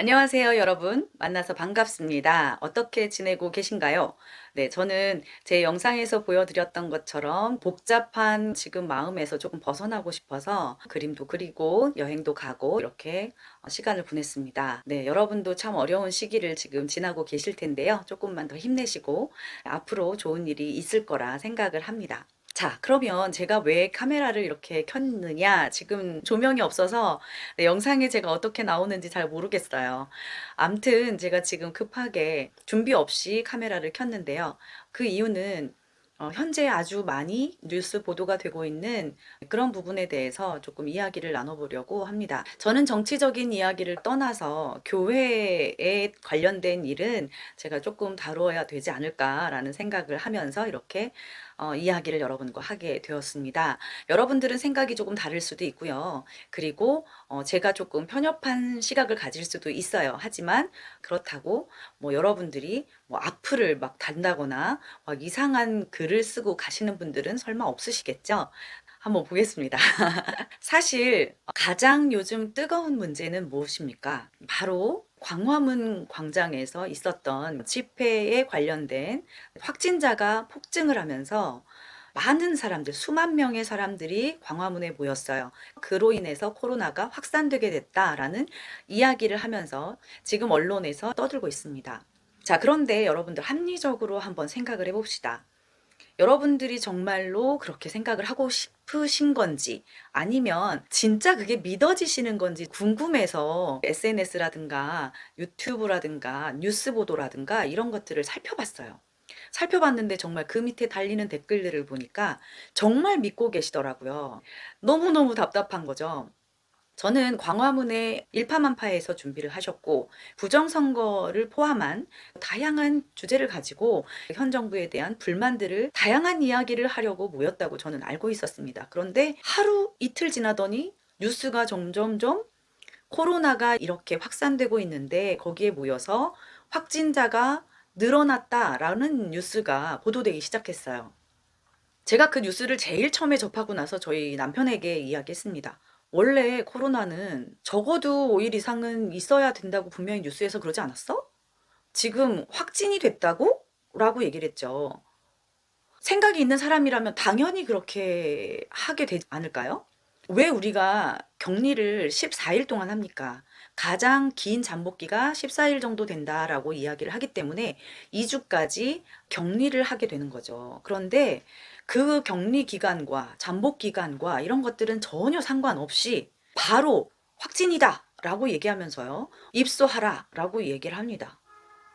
안녕하세요, 여러분. 만나서 반갑습니다. 어떻게 지내고 계신가요? 네, 저는 제 영상에서 보여드렸던 것처럼 복잡한 지금 마음에서 조금 벗어나고 싶어서 그림도 그리고 여행도 가고 이렇게 시간을 보냈습니다. 네, 여러분도 참 어려운 시기를 지금 지나고 계실 텐데요. 조금만 더 힘내시고 앞으로 좋은 일이 있을 거라 생각을 합니다. 자, 그러면 제가 왜 카메라를 이렇게 켰느냐? 지금 조명이 없어서 네, 영상에 제가 어떻게 나오는지 잘 모르겠어요. 암튼 제가 지금 급하게 준비 없이 카메라를 켰는데요. 그 이유는 현재 아주 많이 뉴스 보도가 되고 있는 그런 부분에 대해서 조금 이야기를 나눠보려고 합니다. 저는 정치적인 이야기를 떠나서 교회에 관련된 일은 제가 조금 다루어야 되지 않을까라는 생각을 하면서 이렇게 이야기를 여러분과 하게 되었습니다. 여러분들은 생각이 조금 다를 수도 있고요. 그리고 제가 조금 편협한 시각을 가질 수도 있어요. 하지만 그렇다고 뭐 여러분들이 뭐 악플을 막 단다거나 막 이상한 글을 쓰고 가시는 분들은 설마 없으시겠죠? 한번 보겠습니다. 사실 가장 요즘 뜨거운 문제는 무엇입니까? 바로 광화문 광장에서 있었던 집회에 관련된 확진자가 폭증을 하면서 많은 사람들, 수만 명의 사람들이 광화문에 모였어요. 그로 인해서 코로나가 확산되게 됐다라는 이야기를 하면서 지금 언론에서 떠들고 있습니다. 자, 그런데 여러분들 합리적으로 한번 생각을 해봅시다. 여러분들이 정말로 그렇게 생각을 하고 싶으신 건지 아니면 진짜 그게 믿어지시는 건지 궁금해서 SNS라든가 유튜브라든가 뉴스 보도라든가 이런 것들을 살펴봤어요. 살펴봤는데 정말 그 밑에 달리는 댓글들을 보니까 정말 믿고 계시더라고요. 너무너무 답답한 거죠. 저는 광화문에 일파만파에서 준비를 하셨고 부정선거를 포함한 다양한 주제를 가지고 현 정부에 대한 불만들을 다양한 이야기를 하려고 모였다고 저는 알고 있었습니다. 그런데 하루 이틀 지나더니 뉴스가 점점점 코로나가 이렇게 확산되고 있는데 거기에 모여서 확진자가 늘어났다라는 뉴스가 보도되기 시작했어요. 제가 그 뉴스를 제일 처음에 접하고 나서 저희 남편에게 이야기했습니다. 원래 코로나는 적어도 5일 이상은 있어야 된다고 분명히 뉴스에서 그러지 않았어? 지금 확진이 됐다고? 라고 얘기를 했죠. 생각이 있는 사람이라면 당연히 그렇게 하게 되지 않을까요? 왜 우리가 격리를 14일 동안 합니까? 가장 긴 잠복기가 14일 정도 된다라고 이야기를 하기 때문에 2주까지 격리를 하게 되는 거죠. 그런데 그 격리 기간과 잠복 기간과 이런 것들은 전혀 상관없이 바로 확진이다 라고 얘기하면서요. 입소하라 라고 얘기를 합니다.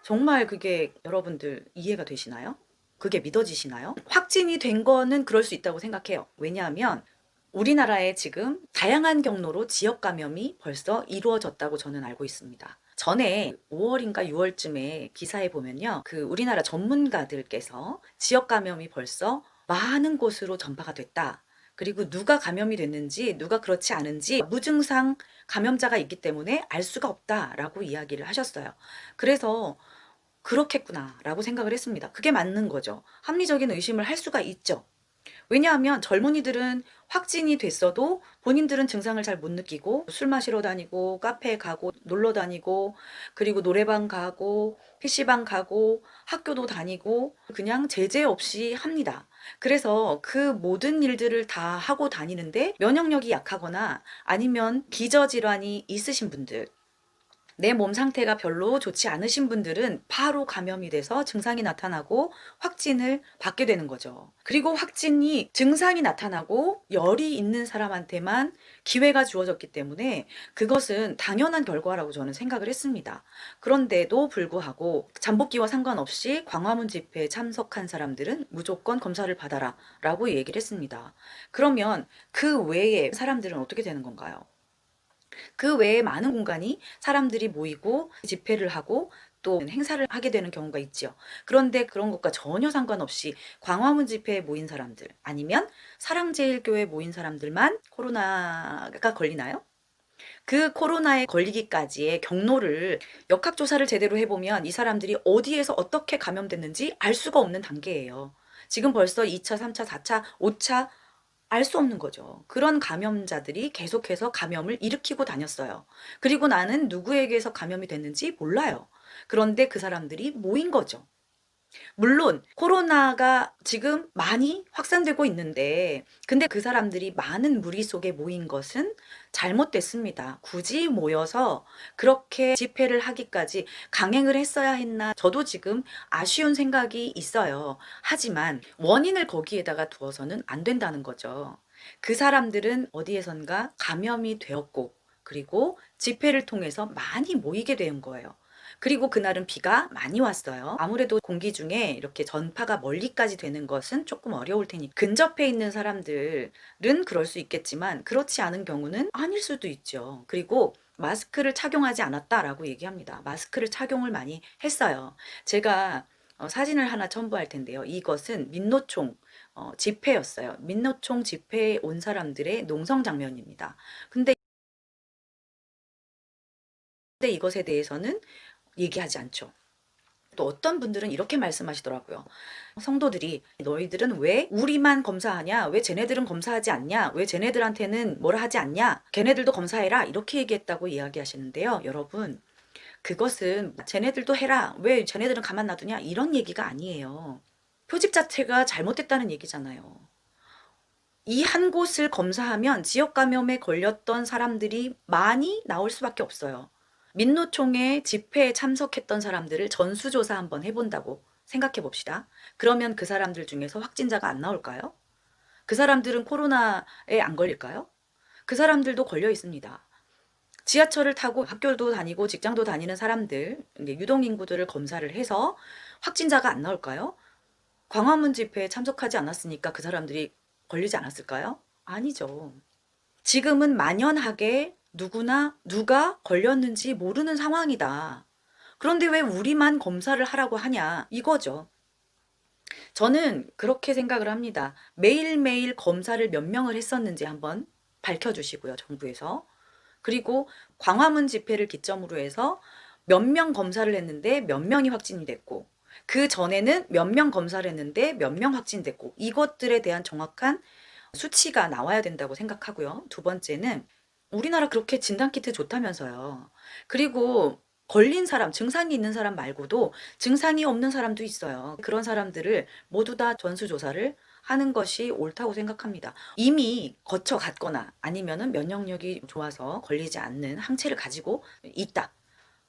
정말 그게 여러분들 이해가 되시나요? 그게 믿어지시나요? 확진이 된 거는 그럴 수 있다고 생각해요. 왜냐하면 우리나라에 지금 다양한 경로로 지역 감염이 벌써 이루어졌다고 저는 알고 있습니다. 전에 5월인가 6월쯤에 기사에 보면요. 그 우리나라 전문가들께서 지역 감염이 벌써 많은 곳으로 전파가 됐다. 그리고 누가 감염이 됐는지 누가 그렇지 않은지 무증상 감염자가 있기 때문에 알 수가 없다라고 이야기를 하셨어요. 그래서 그렇겠구나라고 생각을 했습니다. 그게 맞는 거죠. 합리적인 의심을 할 수가 있죠. 왜냐하면 젊은이들은 확진이 됐어도 본인들은 증상을 잘 못 느끼고 술 마시러 다니고 카페 가고 놀러 다니고 그리고 노래방 가고 PC방 가고 학교도 다니고 그냥 제재 없이 합니다. 그래서 그 모든 일들을 다 하고 다니는데 면역력이 약하거나 아니면 기저질환이 있으신 분들 내 몸 상태가 별로 좋지 않으신 분들은 바로 감염이 돼서 증상이 나타나고 확진을 받게 되는 거죠. 그리고 확진이 증상이 나타나고 열이 있는 사람한테만 기회가 주어졌기 때문에 그것은 당연한 결과라고 저는 생각을 했습니다. 그런데도 불구하고 잠복기와 상관없이 광화문 집회에 참석한 사람들은 무조건 검사를 받아라 라고 얘기를 했습니다. 그러면 그 외에 사람들은 어떻게 되는 건가요? 그 외에 많은 공간이 사람들이 모이고 집회를 하고 또 행사를 하게 되는 경우가 있지요. 그런데 그런 것과 전혀 상관없이 광화문 집회에 모인 사람들 아니면 사랑제일교회에 모인 사람들만 코로나가 걸리나요? 그 코로나에 걸리기까지의 경로를 역학조사를 제대로 해보면 이 사람들이 어디에서 어떻게 감염됐는지 알 수가 없는 단계예요. 지금 벌써 2차, 3차, 4차, 5차 알 수 없는 거죠. 그런 감염자들이 계속해서 감염을 일으키고 다녔어요. 그리고 나는 누구에게서 감염이 됐는지 몰라요. 그런데 그 사람들이 모인 거죠. 물론 코로나가 지금 많이 확산되고 있는데, 근데 그 사람들이 많은 무리 속에 모인 것은 잘못됐습니다. 굳이 모여서 그렇게 집회를 하기까지 강행을 했어야 했나, 저도 지금 아쉬운 생각이 있어요. 하지만 원인을 거기에다가 두어서는 안 된다는 거죠. 그 사람들은 어디에선가 감염이 되었고, 그리고 집회를 통해서 많이 모이게 된 거예요. 그리고 그날은 비가 많이 왔어요. 아무래도 공기 중에 이렇게 전파가 멀리까지 되는 것은 조금 어려울 테니 근접해 있는 사람들은 그럴 수 있겠지만, 그렇지 않은 경우는 아닐 수도 있죠. 그리고 마스크를 착용하지 않았다라고 얘기합니다. 마스크를 착용을 많이 했어요. 제가 사진을 하나 첨부할 텐데요. 이것은 민노총 집회였어요. 민노총 집회에 온 사람들의 농성 장면입니다. 근데 이것에 대해서는 얘기하지 않죠. 또 어떤 분들은 이렇게 말씀하시더라고요. 성도들이 너희들은 왜 우리만 검사하냐? 왜 쟤네들은 검사하지 않냐? 왜 쟤네들한테는 뭐라 하지 않냐? 걔네들도 검사해라. 이렇게 얘기했다고 이야기하시는데요. 여러분, 그것은 쟤네들도 해라. 왜 쟤네들은 가만 놔두냐? 이런 얘기가 아니에요. 표집 자체가 잘못됐다는 얘기잖아요. 이 한 곳을 검사하면 지역 감염에 걸렸던 사람들이 많이 나올 수밖에 없어요. 민노총의 집회에 참석했던 사람들을 전수조사 한번 해본다고 생각해 봅시다. 그러면 그 사람들 중에서 확진자가 안 나올까요? 그 사람들은 코로나에 안 걸릴까요? 그 사람들도 걸려 있습니다. 지하철을 타고 학교도 다니고 직장도 다니는 사람들, 유동인구들을 검사를 해서 확진자가 안 나올까요? 광화문 집회에 참석하지 않았으니까 그 사람들이 걸리지 않았을까요? 아니죠. 지금은 만연하게 누구나 누가 걸렸는지 모르는 상황이다. 그런데 왜 우리만 검사를 하라고 하냐? 이거죠. 저는 그렇게 생각을 합니다. 매일매일 검사를 몇 명을 했었는지 한번 밝혀주시고요, 정부에서. 그리고 광화문 집회를 기점으로 해서 몇 명 검사를 했는데 몇 명이 확진이 됐고, 그 전에는 몇 명 검사를 했는데 몇 명 확진됐고, 이것들에 대한 정확한 수치가 나와야 된다고 생각하고요. 두 번째는 우리나라 그렇게 진단키트 좋다면서요. 그리고 걸린 사람, 증상이 있는 사람 말고도 증상이 없는 사람도 있어요. 그런 사람들을 모두 다 전수조사를 하는 것이 옳다고 생각합니다. 이미 거쳐갔거나 아니면은 면역력이 좋아서 걸리지 않는 항체를 가지고 있다.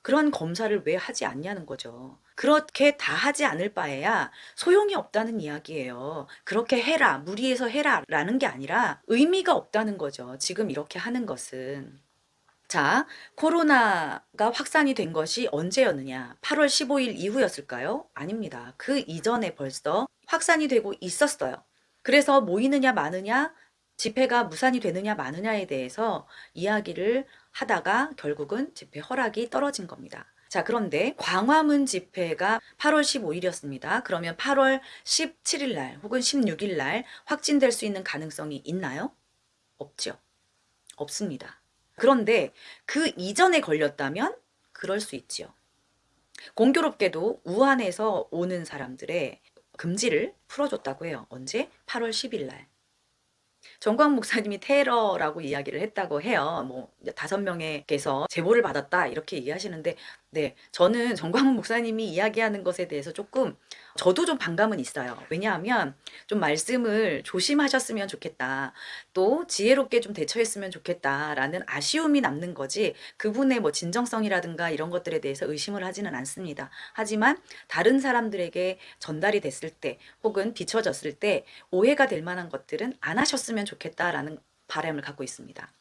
그런 검사를 왜 하지 않냐는 거죠. 그렇게 다 하지 않을 바에야 소용이 없다는 이야기예요. 그렇게 해라, 무리해서 해라 라는 게 아니라 의미가 없다는 거죠. 지금 이렇게 하는 것은. 자, 코로나가 확산이 된 것이 언제였느냐? 8월 15일 이후였을까요? 아닙니다. 그 이전에 벌써 확산이 되고 있었어요. 그래서 모이느냐 마느냐, 집회가 무산이 되느냐 마느냐에 대해서 이야기를 하다가 결국은 집회 허락이 떨어진 겁니다. 자, 그런데 광화문 집회가 8월 15일이었습니다. 그러면 8월 17일 날 혹은 16일 날 확진될 수 있는 가능성이 있나요? 없죠. 없습니다. 그런데 그 이전에 걸렸다면 그럴 수 있지요. 공교롭게도 우한에서 오는 사람들의 금지를 풀어줬다고 해요. 언제? 8월 10일 날. 정광 목사님이 테러라고 이야기를 했다고 해요. 뭐 5명에게서 제보를 받았다 이렇게 얘기하시는데, 네, 저는 정광 목사님이 이야기하는 것에 대해서 조금 저도 좀 반감은 있어요. 왜냐하면 좀 말씀을 조심하셨으면 좋겠다. 또 지혜롭게 좀 대처했으면 좋겠다라는 아쉬움이 남는 거지, 그분의 뭐 진정성이라든가 이런 것들에 대해서 의심을 하지는 않습니다. 하지만 다른 사람들에게 전달이 됐을 때 혹은 비춰졌을 때 오해가 될 만한 것들은 안 하셨으면 좋겠다라는 바람을 갖고 있습니다.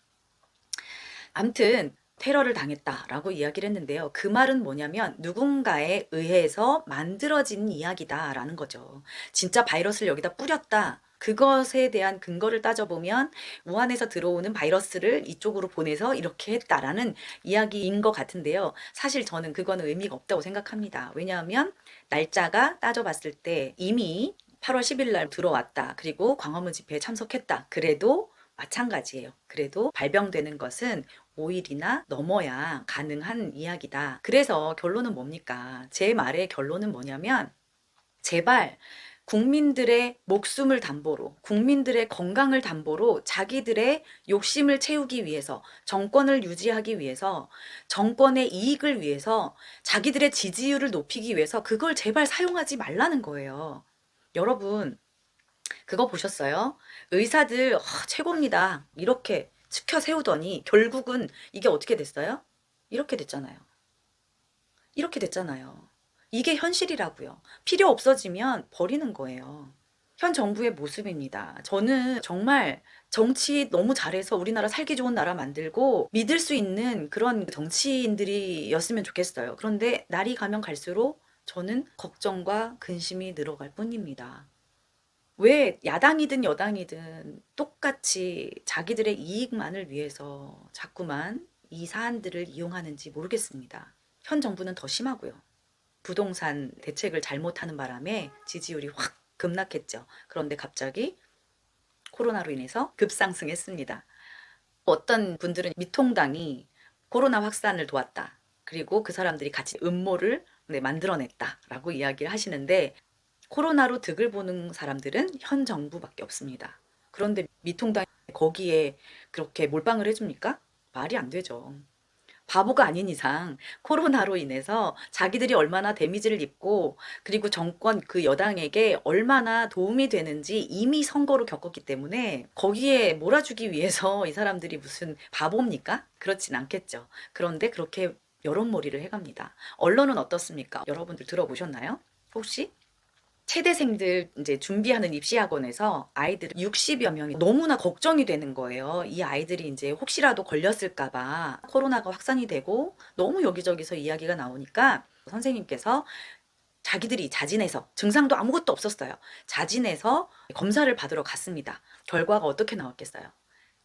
암튼 테러를 당했다라고 이야기를 했는데요. 그 말은 뭐냐면 누군가에 의해서 만들어진 이야기다라는 거죠. 진짜 바이러스를 여기다 뿌렸다. 그것에 대한 근거를 따져보면 우한에서 들어오는 바이러스를 이쪽으로 보내서 이렇게 했다라는 이야기인 것 같은데요. 사실 저는 그거는 의미가 없다고 생각합니다. 왜냐하면 날짜가 따져봤을 때 이미 8월 10일 날 들어왔다. 그리고 광화문 집회에 참석했다. 그래도 마찬가지예요. 그래도 발병되는 것은 5일이나 넘어야 가능한 이야기다. 그래서 결론은 뭡니까? 제 말의 결론은 뭐냐면, 제발 국민들의 목숨을 담보로, 국민들의 건강을 담보로 자기들의 욕심을 채우기 위해서, 정권을 유지하기 위해서, 정권의 이익을 위해서, 자기들의 지지율을 높이기 위해서 그걸 제발 사용하지 말라는 거예요. 여러분, 그거 보셨어요? 의사들 최고입니다. 이렇게 치켜 세우더니 결국은 이게 어떻게 됐어요? 이렇게 됐잖아요. 이렇게 됐잖아요. 이게 현실이라고요. 필요 없어지면 버리는 거예요. 현 정부의 모습입니다. 저는 정말 정치 너무 잘해서 우리나라 살기 좋은 나라 만들고 믿을 수 있는 그런 정치인들이었으면 좋겠어요. 그런데 날이 가면 갈수록 저는 걱정과 근심이 늘어갈 뿐입니다. 왜 야당이든 여당이든 똑같이 자기들의 이익만을 위해서 자꾸만 이 사안들을 이용하는지 모르겠습니다. 현 정부는 더 심하고요. 부동산 대책을 잘못하는 바람에 지지율이 확 급락했죠. 그런데 갑자기 코로나로 인해서 급상승했습니다. 어떤 분들은 미통당이 코로나 확산을 도왔다. 그리고 그 사람들이 같이 음모를 만들어냈다라고 이야기를 하시는데, 코로나로 득을 보는 사람들은 현 정부밖에 없습니다. 그런데 미통당이 거기에 그렇게 몰빵을 해줍니까? 말이 안 되죠. 바보가 아닌 이상 코로나로 인해서 자기들이 얼마나 데미지를 입고, 그리고 정권 그 여당에게 얼마나 도움이 되는지 이미 선거로 겪었기 때문에 거기에 몰아주기 위해서 이 사람들이 무슨 바보입니까? 그렇진 않겠죠. 그런데 그렇게 여론몰이를 해갑니다. 언론은 어떻습니까? 여러분들 들어보셨나요? 혹시? 체대생들 이제 준비하는 입시학원에서 아이들 60여 명이 너무나 걱정이 되는 거예요. 이 아이들이 이제 혹시라도 걸렸을까봐 코로나가 확산이 되고 너무 여기저기서 이야기가 나오니까 선생님께서 자기들이 자진해서, 증상도 아무것도 없었어요. 자진해서 검사를 받으러 갔습니다. 결과가 어떻게 나왔겠어요?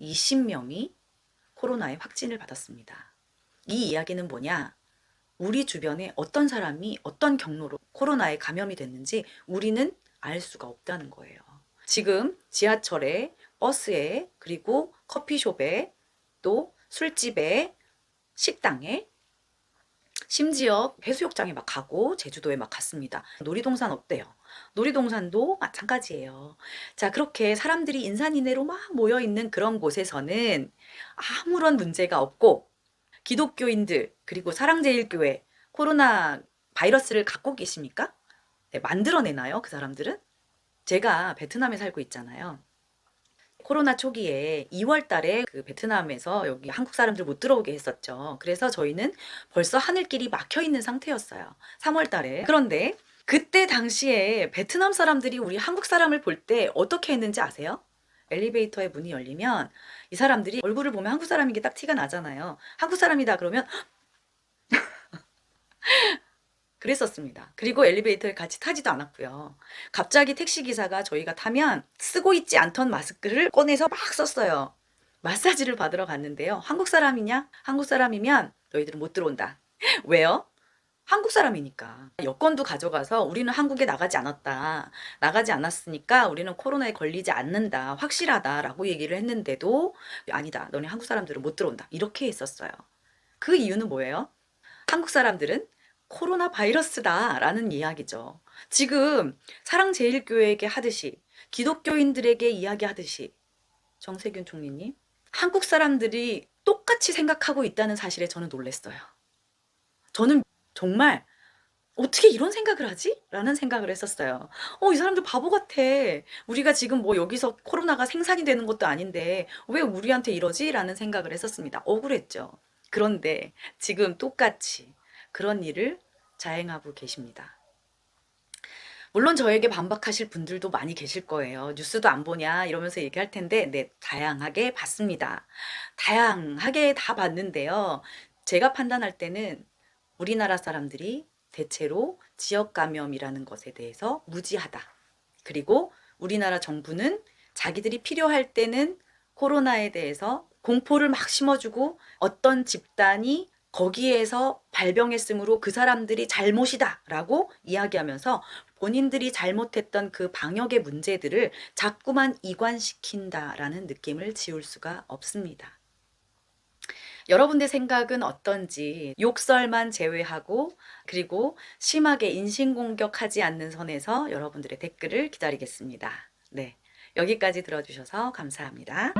20명이 코로나에 확진을 받았습니다. 이 이야기는 뭐냐? 우리 주변에 어떤 사람이 어떤 경로로 코로나에 감염이 됐는지 우리는 알 수가 없다는 거예요. 지금 지하철에, 버스에, 그리고 커피숍에, 또 술집에, 식당에, 심지어 해수욕장에 막 가고 제주도에 막 갔습니다. 놀이동산 어때요? 놀이동산도 마찬가지예요. 자, 그렇게 사람들이 인산인해로 막 모여있는 그런 곳에서는 아무런 문제가 없고, 기독교인들, 그리고 사랑제일교회, 코로나 바이러스를 갖고 계십니까? 네, 만들어내나요, 그 사람들은? 제가 베트남에 살고 있잖아요. 코로나 초기에 2월 달에 그 베트남에서 여기 한국 사람들 못 들어오게 했었죠. 그래서 저희는 벌써 하늘길이 막혀 있는 상태였어요. 3월 달에. 그런데 그때 당시에 베트남 사람들이 우리 한국 사람을 볼 때 어떻게 했는지 아세요? 엘리베이터의 문이 열리면 이 사람들이 얼굴을 보면 한국 사람인 게 딱 티가 나잖아요. 한국 사람이다 그러면 그랬었습니다. 그리고 엘리베이터에 같이 타지도 않았고요. 갑자기 택시기사가 저희가 타면 쓰고 있지 않던 마스크를 꺼내서 막 썼어요. 마사지를 받으러 갔는데요. 한국 사람이냐? 한국 사람이면 너희들은 못 들어온다. 왜요? 한국 사람이니까. 여권도 가져가서 우리는 한국에 나가지 않았다. 나가지 않았으니까 우리는 코로나에 걸리지 않는다. 확실하다라고 얘기를 했는데도 아니다. 너네 한국 사람들은 못 들어온다. 이렇게 했었어요. 그 이유는 뭐예요? 한국 사람들은 코로나 바이러스다라는 이야기죠. 지금 사랑제일교회에게 하듯이, 기독교인들에게 이야기하듯이, 정세균 총리님, 한국 사람들이 똑같이 생각하고 있다는 사실에 저는 놀랐어요. 저는 정말 어떻게 이런 생각을 하지? 라는 생각을 했었어요. 이 사람들 바보 같아. 우리가 지금 뭐 여기서 코로나가 생산이 되는 것도 아닌데 왜 우리한테 이러지? 라는 생각을 했었습니다. 억울했죠. 그런데 지금 똑같이 그런 일을 자행하고 계십니다. 물론 저에게 반박하실 분들도 많이 계실 거예요. 뉴스도 안 보냐 이러면서 얘기할 텐데, 네, 다양하게 봤습니다. 다양하게 다 봤는데요. 제가 판단할 때는 우리나라 사람들이 대체로 지역 감염이라는 것에 대해서 무지하다. 그리고 우리나라 정부는 자기들이 필요할 때는 코로나에 대해서 공포를 막 심어주고, 어떤 집단이 거기에서 발병했으므로 그 사람들이 잘못이다 라고 이야기하면서 본인들이 잘못했던 그 방역의 문제들을 자꾸만 이관시킨다라는 느낌을 지울 수가 없습니다. 여러분들 생각은 어떤지 욕설만 제외하고 그리고 심하게 인신공격하지 않는 선에서 여러분들의 댓글을 기다리겠습니다. 네. 여기까지 들어주셔서 감사합니다.